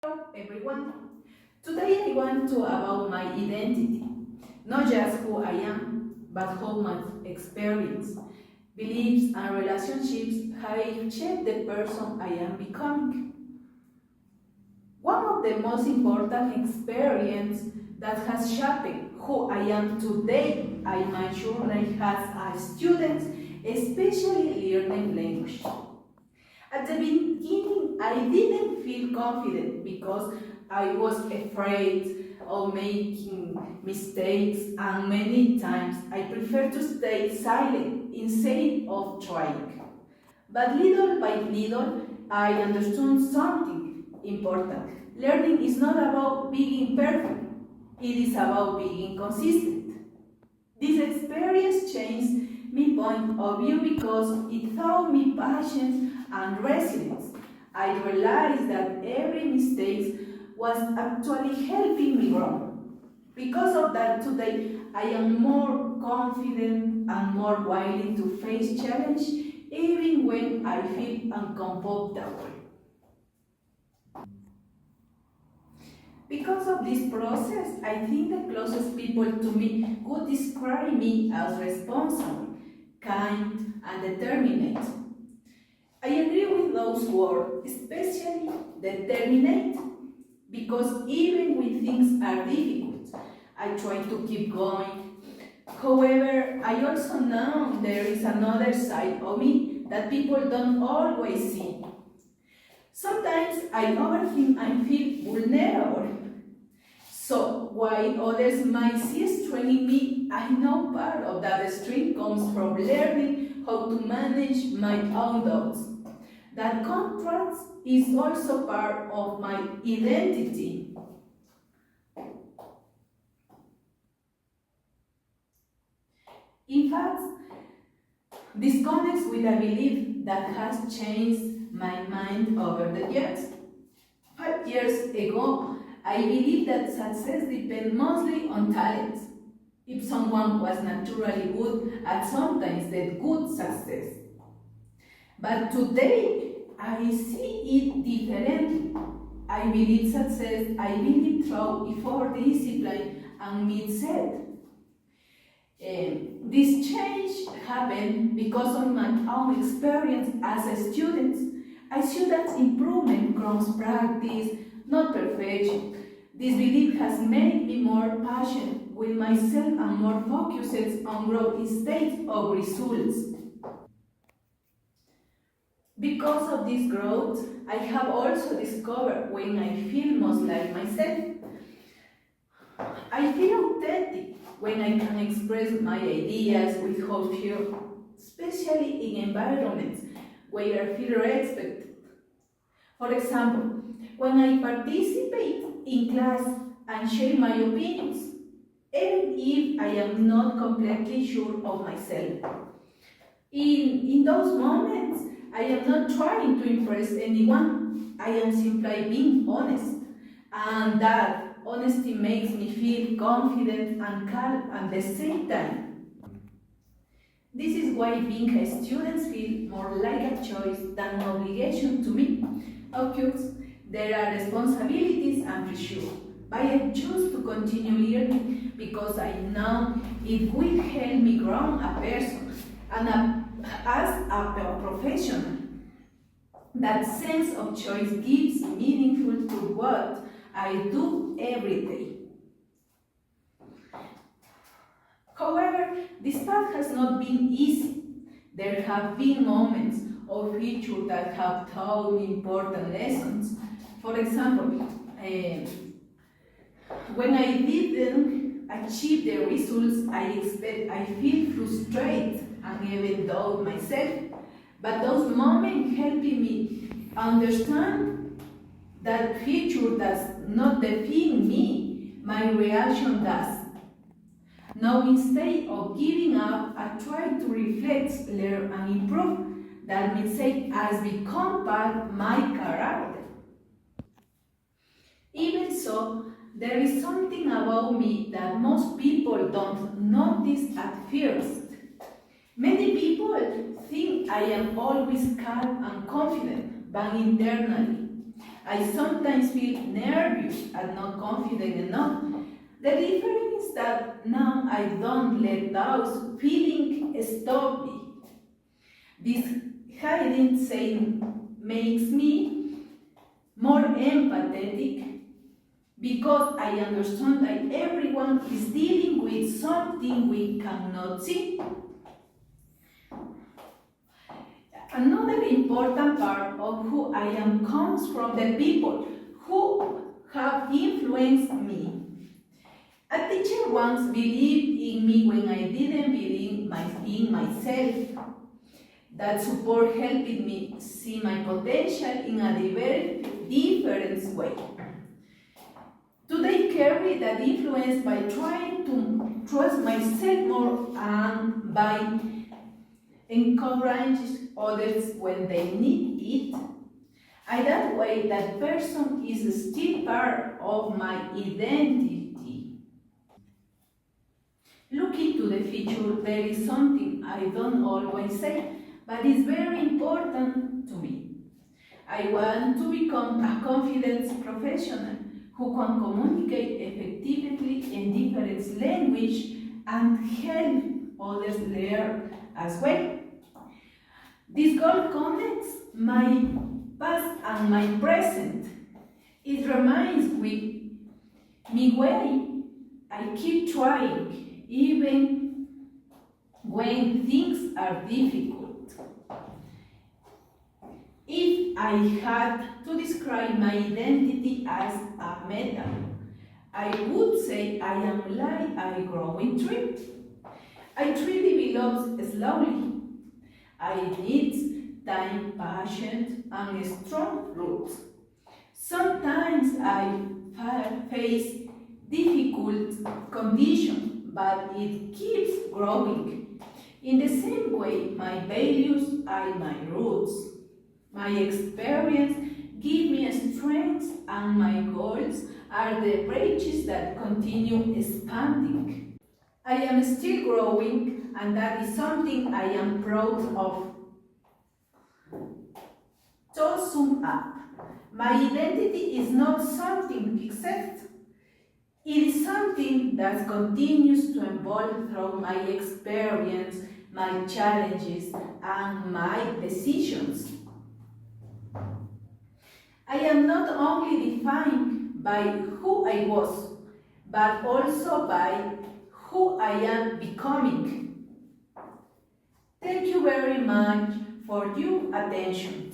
Hello everyone. Today I want to about my identity, not just who I am, but how my experience, beliefs and relationships have shaped the person I am becoming. One of the most important experiences that has shaped who I am today, I am sure as a student, especially learning language. At the beginning, I didn't feel confident because I was afraid of making mistakes, and many times I preferred to stay silent instead of trying. But little by little, I understood something important. Learning is not about being perfect, it is about being consistent. This experience changed my point of view because it taught me patience and resilience. I realized that every mistake was actually helping me grow. Because of that, today I am more confident and more willing to face challenge even when I feel uncomfortable. Because of this process, I think the closest people to me would describe me as responsible, kind, and determined. I agree with those words, especially determined, because even when things are difficult, I try to keep going. However, I also know there is another side of me that people don't always see. Sometimes I overthink and feel vulnerable. So while others might see strength in me, I know part of that strength comes from learning how to manage my own doubts. That contrast is also part of my identity. In fact, this connects with a belief that has changed my mind over the years. 5 years ago, I believed that success depends mostly on talent. If someone was naturally good at sometimes the good success. But today, I see it differently. I believe success, I believe through effort, discipline, and mindset. This change happened because of my own experience as a student. I see that improvement comes practice, not perfection. This belief has made me more patient with myself and more focused on growth instead of results. Because of this growth, I have also discovered when I feel most like myself. I feel authentic when I can express my ideas without fear, especially in environments where I feel respected. For example, when I participate in class and share my opinions, even if I am not completely sure of myself. In those moments, I am not trying to impress anyone. I am simply being honest. And that honesty makes me feel confident and calm at the same time. This is why being a student feels more like a choice than an obligation to me. Of course, there are responsibilities and pressure, but I choose to continue learning because I know it will help me grow a person and as a professional. That sense of choice gives meaningful to what I do every day. However, this path has not been easy. There have been moments or features that have taught me important lessons. For example, when I didn't achieve the results I expect, I feel frustrated and even doubt myself. But those moments helping me understand that future does not define me, my reaction does. Now, instead of giving up, I try to reflect, learn, and improve. That mistake has become part of my character. Even so, there is something about me that most people don't notice at first. Many people think I am always calm and confident, but internally, I sometimes feel nervous and not confident enough. The difference is that now I don't let those feelings stop me. This hiding saying makes me more empathetic because I understand that everyone is dealing with something we cannot see. Another important part of who I am comes from the people who have influenced me. A teacher once believed in me when I didn't believe in myself. That support helped me see my potential in a very different way. Today carry that influence by trying to trust myself more and by encouraging others when they need it. And that way, that person is still part of my identity. Looking to the future, there is something I don't always say, but it's very important to me. I want to become a confident professional who can communicate effectively in different languages and help others learn as well. This goal connects my past and my present. It reminds me why I keep trying, even when things are difficult. If I had to describe my identity as a metaphor, I would say I am like a growing tree. I truly develop slowly. I need time, patience, and strong roots. Sometimes I face difficult conditions, but it keeps growing. In the same way, my values are my roots. My experience give me strength, and my goals are the bridges that continue expanding. I am still growing, and that is something I am proud of. To sum up, my identity is not something fixed. It is something that continues to evolve through my experience, my challenges, and my decisions. I am not only defined by who I was, but also by who I am becoming. Thank you very much for your attention.